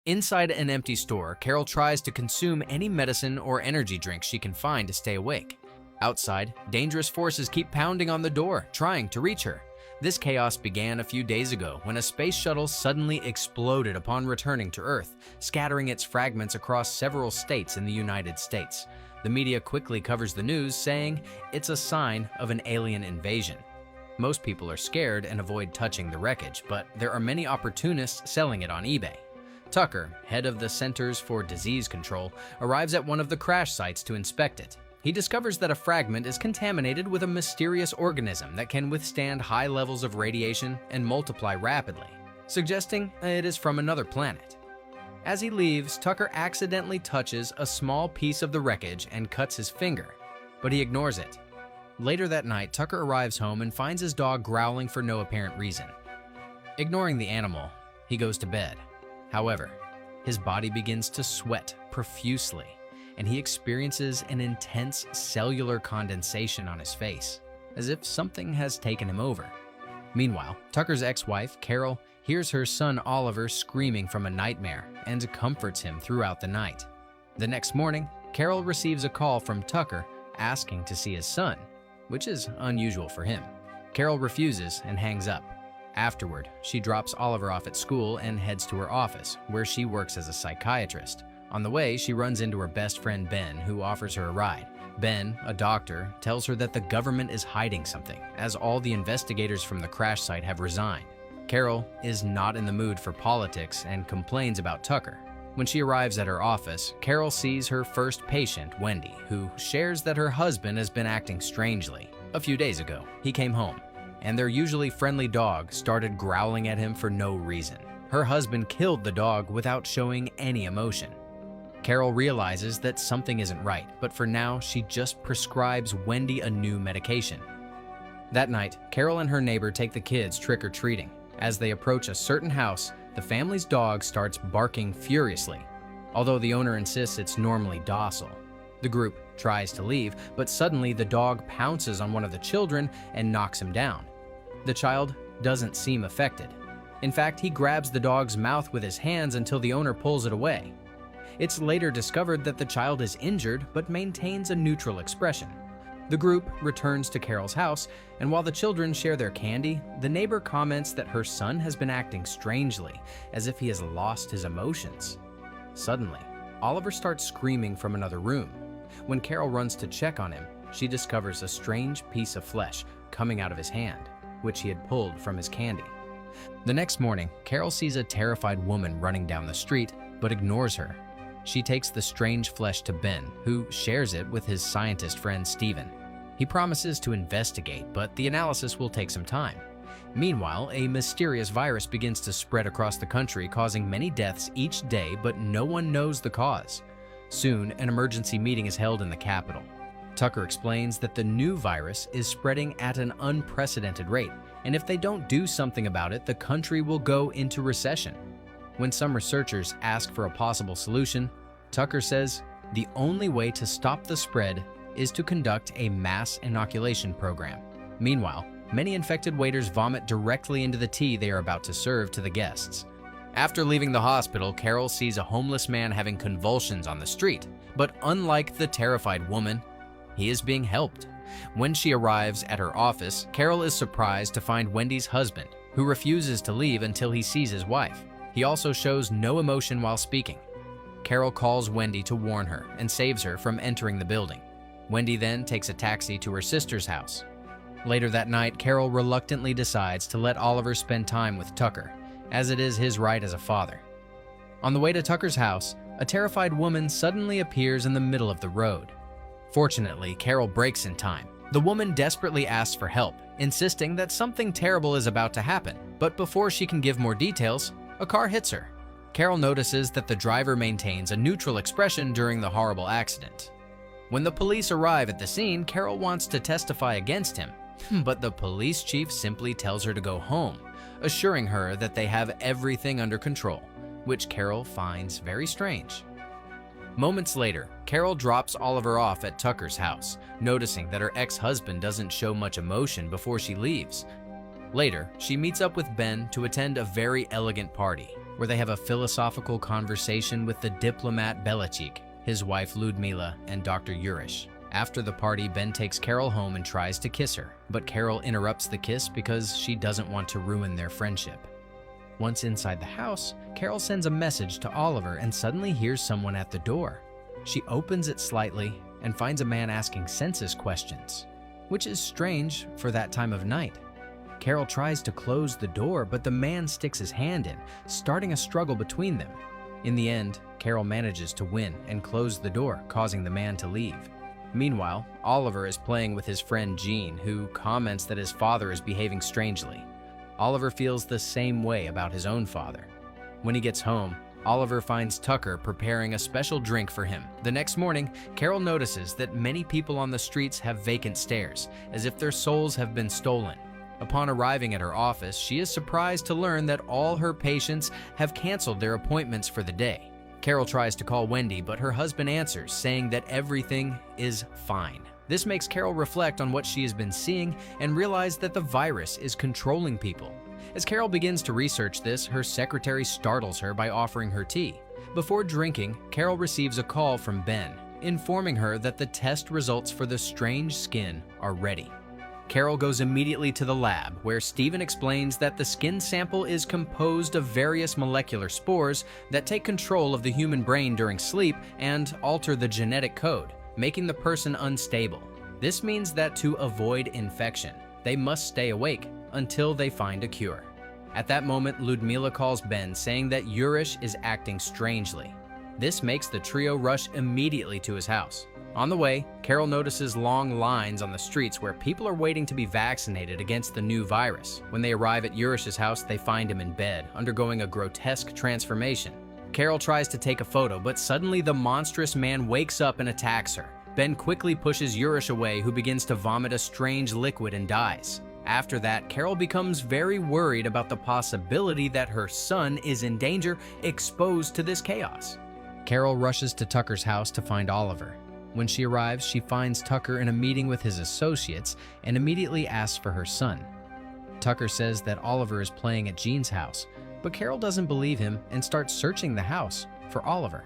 Inside an empty store, Carol tries to consume any medicine or energy drink she can find to stay awake. Outside, dangerous forces keep pounding on the door, trying to reach her. This chaos began a few days ago when a space shuttle suddenly exploded upon returning to Earth, scattering its fragments across several states in the United States. The media quickly covers the news, saying it's a sign of an alien invasion. Most people are scared and avoid touching the wreckage, but there are many opportunists selling it on eBay. Tucker, head of the Centers for Disease Control, arrives at one of the crash sites to inspect it. He discovers that a fragment is contaminated with a mysterious organism that can withstand high levels of radiation and multiply rapidly, suggesting it is from another planet. As he leaves, Tucker accidentally touches a small piece of the wreckage and cuts his finger, but he ignores it. Later that night, Tucker arrives home and finds his dog growling for no apparent reason. Ignoring the animal, he goes to bed. However, his body begins to sweat profusely, and he experiences an intense cellular condensation on his face, as if something has taken him over. Meanwhile, Tucker's ex-wife, Carol, hears her son Oliver screaming from a nightmare and comforts him throughout the night. The next morning, Carol receives a call from Tucker asking to see his son, which is unusual for him. Carol refuses and hangs up. Afterward, she drops Oliver off at school and heads to her office, where she works as a psychiatrist. On the way, she runs into her best friend Ben, who offers her a ride. Ben, a doctor, tells her that the government is hiding something, as all the investigators from the crash site have resigned. Carol is not in the mood for politics and complains about Tucker. When she arrives at her office, Carol sees her first patient, Wendy, who shares that her husband has been acting strangely. A few days ago, he came home, and their usually friendly dog started growling at him for no reason. Her husband killed the dog without showing any emotion. Carol realizes that something isn't right, but for now, she just prescribes Wendy a new medication. That night, Carol and her neighbor take the kids trick-or-treating. As they approach a certain house, the family's dog starts barking furiously, although the owner insists it's normally docile. The group tries to leave, but suddenly the dog pounces on one of the children and knocks him down. The child doesn't seem affected. In fact, he grabs the dog's mouth with his hands until the owner pulls it away. It's later discovered that the child is injured but maintains a neutral expression. The group returns to Carol's house, and while the children share their candy, the neighbor comments that her son has been acting strangely, as if he has lost his emotions. Suddenly, Oliver starts screaming from another room. When Carol runs to check on him, she discovers a strange piece of flesh coming out of his hand, which he had pulled from his candy. The next morning, Carol sees a terrified woman running down the street, but ignores her. She takes the strange flesh to Ben, who shares it with his scientist friend Steven. He promises to investigate, but the analysis will take some time. Meanwhile, a mysterious virus begins to spread across the country, causing many deaths each day, but no one knows the cause. Soon, an emergency meeting is held in the Capitol. Tucker explains that the new virus is spreading at an unprecedented rate, and if they don't do something about it, the country will go into recession. When some researchers ask for a possible solution, Tucker says the only way to stop the spread is to conduct a mass inoculation program. Meanwhile, many infected waiters vomit directly into the tea they are about to serve to the guests. After leaving the hospital, Carol sees a homeless man having convulsions on the street, but unlike the terrified woman, he is being helped. When she arrives at her office, Carol is surprised to find Wendy's husband, who refuses to leave until he sees his wife. He also shows no emotion while speaking. Carol calls Wendy to warn her and saves her from entering the building. Wendy then takes a taxi to her sister's house. Later that night, Carol reluctantly decides to let Oliver spend time with Tucker, as it is his right as a father. On the way to Tucker's house, a terrified woman suddenly appears in the middle of the road. Fortunately, Carol breaks in time. The woman desperately asks for help, insisting that something terrible is about to happen, but before she can give more details, a car hits her. Carol notices that the driver maintains a neutral expression during the horrible accident. When the police arrive at the scene, Carol wants to testify against him, but the police chief simply tells her to go home, assuring her that they have everything under control, which Carol finds very strange. Moments later, Carol drops Oliver off at Tucker's house, noticing that her ex-husband doesn't show much emotion before she leaves. Later, she meets up with Ben to attend a very elegant party. where they have a philosophical conversation with the diplomat Belichick, his wife Ludmila, and Dr. Urish. After the party, Ben takes Carol home and tries to kiss her, but Carol interrupts the kiss because she doesn't want to ruin their friendship. Once inside the house, Carol sends a message to Oliver and suddenly hears someone at the door. She opens it slightly and finds a man asking census questions, which is strange for that time of night. Carol tries to close the door, but the man sticks his hand in, starting a struggle between them. In the end, Carol manages to win and close the door, causing the man to leave. Meanwhile, Oliver is playing with his friend Gene, who comments that his father is behaving strangely. Oliver feels the same way about his own father. When he gets home, Oliver finds Tucker preparing a special drink for him. The next morning, Carol notices that many people on the streets have vacant stares, as if their souls have been stolen. Upon arriving at her office, she is surprised to learn that all her patients have canceled their appointments for the day. Carol tries to call Wendy, but her husband answers, saying that everything is fine. This makes Carol reflect on what she has been seeing and realize that the virus is controlling people. As Carol begins to research this, her secretary startles her by offering her tea. Before drinking, Carol receives a call from Ben, informing her that the test results for the strange skin are ready. Carol goes immediately to the lab, where Stephen explains that the skin sample is composed of various molecular spores that take control of the human brain during sleep and alter the genetic code, making the person unstable. This means that to avoid infection, they must stay awake until they find a cure. At that moment, Ludmila calls Ben, saying that Urish is acting strangely. This makes the trio rush immediately to his house. On the way, Carol notices long lines on the streets where people are waiting to be vaccinated against the new virus. When they arrive at Urish's house, they find him in bed, undergoing a grotesque transformation. Carol tries to take a photo, but suddenly the monstrous man wakes up and attacks her. Ben quickly pushes Urish away, who begins to vomit a strange liquid and dies. After that, Carol becomes very worried about the possibility that her son is in danger, exposed to this chaos. Carol rushes to Tucker's house to find Oliver. When she arrives, she finds Tucker in a meeting with his associates and immediately asks for her son. Tucker says that Oliver is playing at Jean's house, but Carol doesn't believe him and starts searching the house for Oliver.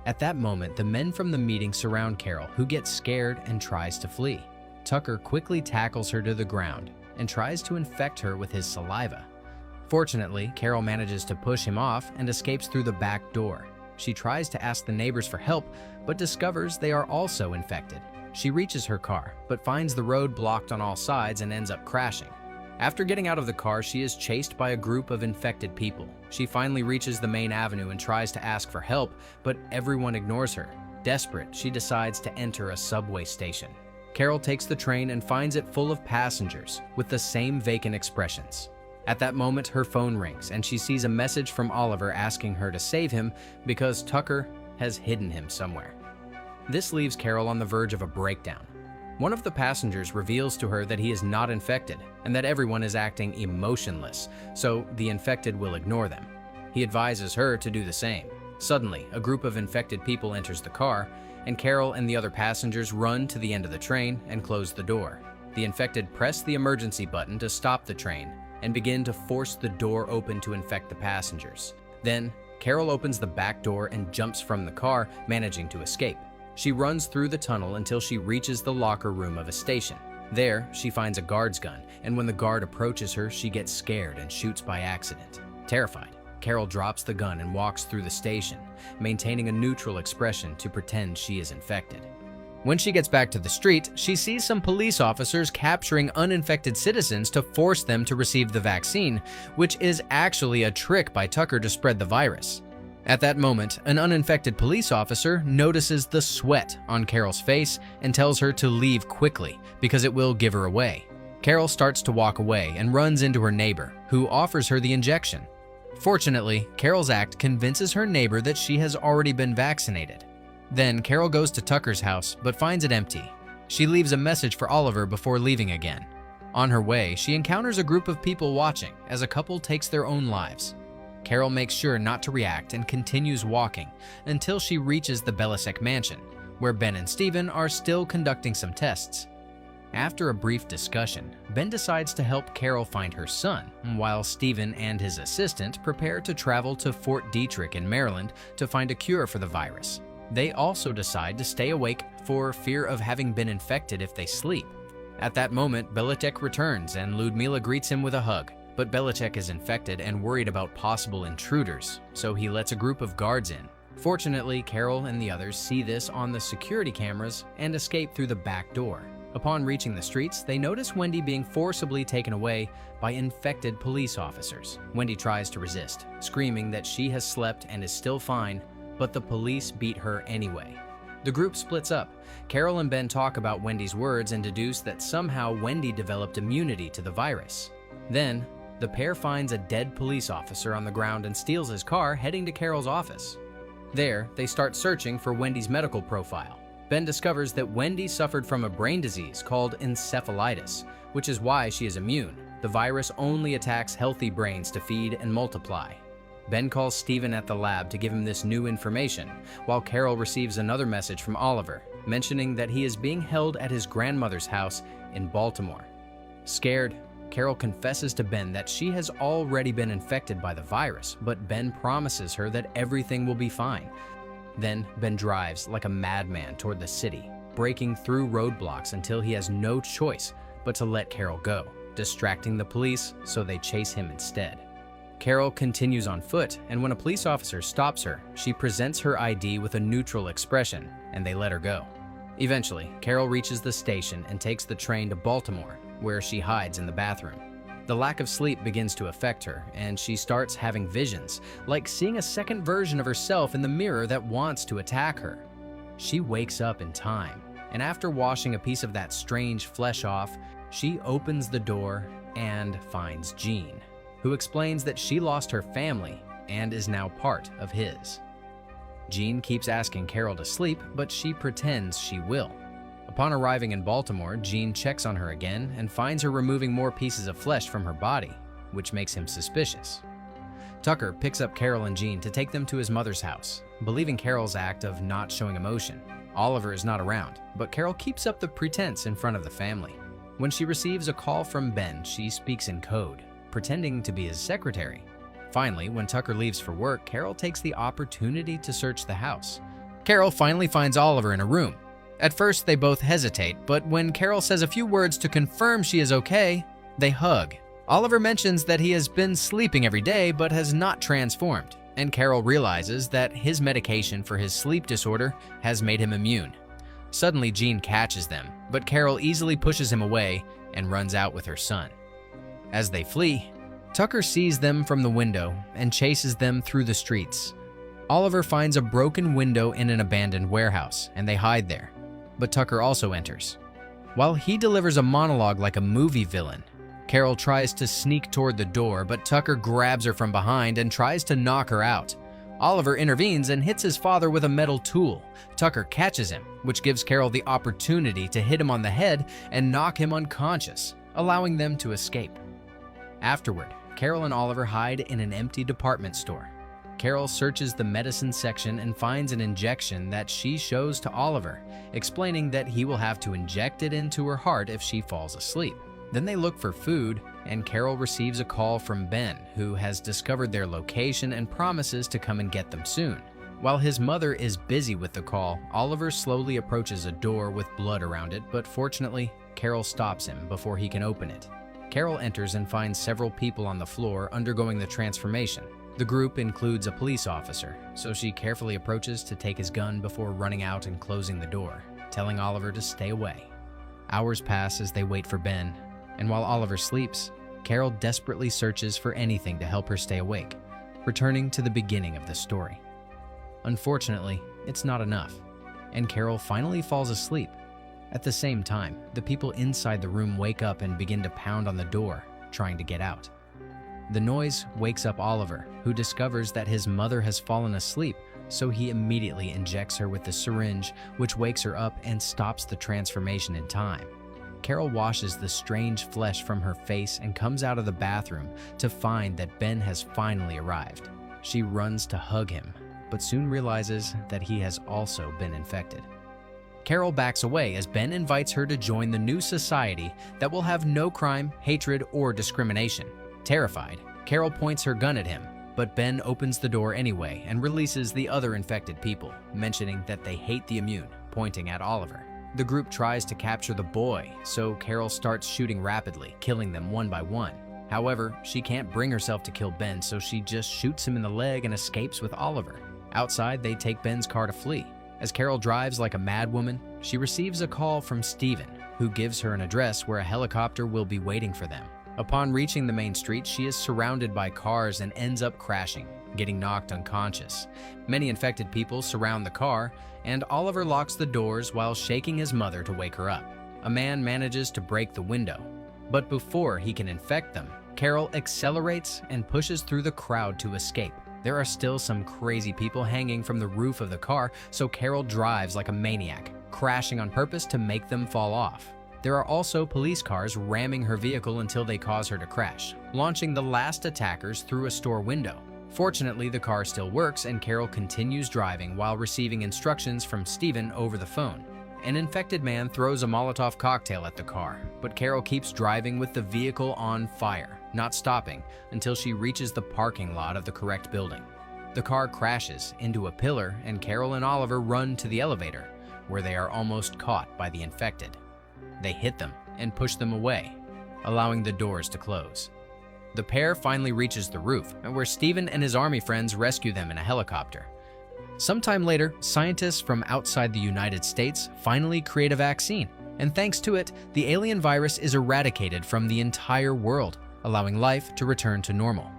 At that moment, the men from the meeting surround Carol, who gets scared and tries to flee. Tucker quickly tackles her to the ground and tries to infect her with his saliva. Fortunately, Carol manages to push him off and escapes through the back door. She tries to ask the neighbors for help, but discovers they are also infected. She reaches her car, but finds the road blocked on all sides and ends up crashing. After getting out of the car, she is chased by a group of infected people. She finally reaches the main avenue and tries to ask for help, but everyone ignores her. Desperate, she decides to enter a subway station. Carol takes the train and finds it full of passengers with the same vacant expressions. At that moment, her phone rings and she sees a message from Oliver asking her to save him because Tucker has hidden him somewhere. This leaves Carol on the verge of a breakdown. One of the passengers reveals to her that he is not infected and that everyone is acting emotionless, so the infected will ignore them. He advises her to do the same. Suddenly, a group of infected people enters the car, and Carol and the other passengers run to the end of the train and close the door. The infected press the emergency button to stop the train and begin to force the door open to infect the passengers. Then, Carol opens the back door and jumps from the car, managing to escape. She runs through the tunnel until she reaches the locker room of a station. There, she finds a guard's gun, and when the guard approaches her, she gets scared and shoots by accident. Terrified, Carol drops the gun and walks through the station, maintaining a neutral expression to pretend she is infected. When she gets back to the street, she sees some police officers capturing uninfected citizens to force them to receive the vaccine, which is actually a trick by Tucker to spread the virus. At that moment, an uninfected police officer notices the sweat on Carol's face and tells her to leave quickly because it will give her away. Carol starts to walk away and runs into her neighbor, who offers her the injection. Fortunately, Carol's act convinces her neighbor that she has already been vaccinated. Then Carol goes to Tucker's house but finds it empty. She leaves a message for Oliver before leaving again. On her way, she encounters a group of people watching as a couple takes their own lives. Carol makes sure not to react and continues walking until she reaches the Belisek mansion, where Ben and Stephen are still conducting some tests. After a brief discussion, Ben decides to help Carol find her son, while Stephen and his assistant prepare to travel to Fort Detrick in Maryland to find a cure for the virus. They also decide to stay awake for fear of having been infected if they sleep. At that moment, Belichick returns and Ludmila greets him with a hug, but Belichick is infected and worried about possible intruders, so he lets a group of guards in. Fortunately, Carol and the others see this on the security cameras and escape through the back door. Upon reaching the streets, they notice Wendy being forcibly taken away by infected police officers. Wendy tries to resist, screaming that she has slept and is still fine, but the police beat her anyway. The group splits up. Carol and Ben talk about Wendy's words and deduce that somehow Wendy developed immunity to the virus. Then, the pair finds a dead police officer on the ground and steals his car, heading to Carol's office. There, they start searching for Wendy's medical profile. Ben discovers that Wendy suffered from a brain disease called encephalitis, which is why she is immune. The virus only attacks healthy brains to feed and multiply. Ben calls Stephen at the lab to give him this new information, while Carol receives another message from Oliver, mentioning that he is being held at his grandmother's house in Baltimore. Scared, Carol confesses to Ben that she has already been infected by the virus, but Ben promises her that everything will be fine. Then, Ben drives like a madman toward the city, breaking through roadblocks until he has no choice but to let Carol go, distracting the police so they chase him instead. Carol continues on foot, and when a police officer stops her, she presents her ID with a neutral expression, and they let her go. Eventually, Carol reaches the station and takes the train to Baltimore, where she hides in the bathroom. The lack of sleep begins to affect her, and she starts having visions, like seeing a second version of herself in the mirror that wants to attack her. She wakes up in time, and after washing a piece of that strange flesh off, she opens the door and finds Jean, who explains that she lost her family and is now part of his. Jean keeps asking Carol to sleep, but she pretends she will. Upon arriving in Baltimore, Jean checks on her again and finds her removing more pieces of flesh from her body, which makes him suspicious. Tucker picks up Carol and Jean to take them to his mother's house, believing Carol's act of not showing emotion. Oliver is not around, but Carol keeps up the pretense in front of the family. When she receives a call from Ben, she speaks in code, pretending to be his secretary. Finally, when Tucker leaves for work, Carol takes the opportunity to search the house. Carol finally finds Oliver in a room. At first, they both hesitate, but when Carol says a few words to confirm she is okay, they hug. Oliver mentions that he has been sleeping every day but has not transformed, and Carol realizes that his medication for his sleep disorder has made him immune. Suddenly, Jean catches them, but Carol easily pushes him away and runs out with her son. As they flee, Tucker sees them from the window and chases them through the streets. Oliver finds a broken window in an abandoned warehouse, and they hide there. But Tucker also enters. While he delivers a monologue like a movie villain, Carol tries to sneak toward the door, but Tucker grabs her from behind and tries to knock her out. Oliver intervenes and hits his father with a metal tool. Tucker catches him, which gives Carol the opportunity to hit him on the head and knock him unconscious, allowing them to escape. Afterward, Carol and Oliver hide in an empty department store. Carol searches the medicine section and finds an injection that she shows to Oliver, explaining that he will have to inject it into her heart if she falls asleep. Then they look for food, and Carol receives a call from Ben, who has discovered their location and promises to come and get them soon. While his mother is busy with the call, Oliver slowly approaches a door with blood around it, but fortunately, Carol stops him before he can open it. Carol enters and finds several people on the floor undergoing the transformation. The group includes a police officer, so she carefully approaches to take his gun before running out and closing the door, telling Oliver to stay away. Hours pass as they wait for Ben, and while Oliver sleeps, Carol desperately searches for anything to help her stay awake, returning to the beginning of the story. Unfortunately, it's not enough, and Carol finally falls asleep. At the same time, the people inside the room wake up and begin to pound on the door, trying to get out. The noise wakes up Oliver, who discovers that his mother has fallen asleep, so he immediately injects her with the syringe, which wakes her up and stops the transformation in time. Carol washes the strange flesh from her face and comes out of the bathroom to find that Ben has finally arrived. She runs to hug him, but soon realizes that he has also been infected. Carol backs away as Ben invites her to join the new society that will have no crime, hatred, or discrimination. Terrified, Carol points her gun at him, but Ben opens the door anyway and releases the other infected people, mentioning that they hate the immune, pointing at Oliver. The group tries to capture the boy, so Carol starts shooting rapidly, killing them one by one. However, she can't bring herself to kill Ben, so she just shoots him in the leg and escapes with Oliver. Outside, they take Ben's car to flee. As Carol drives like a madwoman, she receives a call from Steven, who gives her an address where a helicopter will be waiting for them. Upon reaching the main street, she is surrounded by cars and ends up crashing, getting knocked unconscious. Many infected people surround the car, and Oliver locks the doors while shaking his mother to wake her up. A man manages to break the window, but before he can infect them, Carol accelerates and pushes through the crowd to escape. There are still some crazy people hanging from the roof of the car, so Carol drives like a maniac, crashing on purpose to make them fall off. There are also police cars ramming her vehicle until they cause her to crash, launching the last attackers through a store window. Fortunately, the car still works and Carol continues driving while receiving instructions from Steven over the phone. An infected man throws a Molotov cocktail at the car, but Carol keeps driving with the vehicle on fire, not stopping until she reaches the parking lot of the correct building. The car crashes into a pillar and Carol and Oliver run to the elevator, where they are almost caught by the infected. They hit them and push them away, allowing the doors to close. The pair finally reaches the roof, where Steven and his army friends rescue them in a helicopter. Sometime later, scientists from outside the United States finally create a vaccine, and thanks to it, the alien virus is eradicated from the entire world, allowing life to return to normal.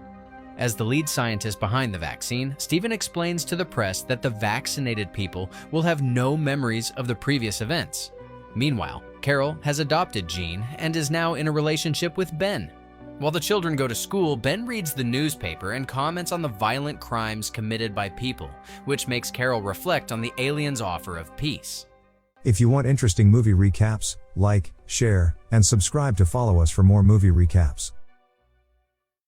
As the lead scientist behind the vaccine, Steven explains to the press that the vaccinated people will have no memories of the previous events. Meanwhile, Carol has adopted Jean and is now in a relationship with Ben. While the children go to school, Ben reads the newspaper and comments on the violent crimes committed by people, which makes Carol reflect on the aliens' offer of peace. If you want interesting movie recaps, like, share, and subscribe to follow us for more movie recaps.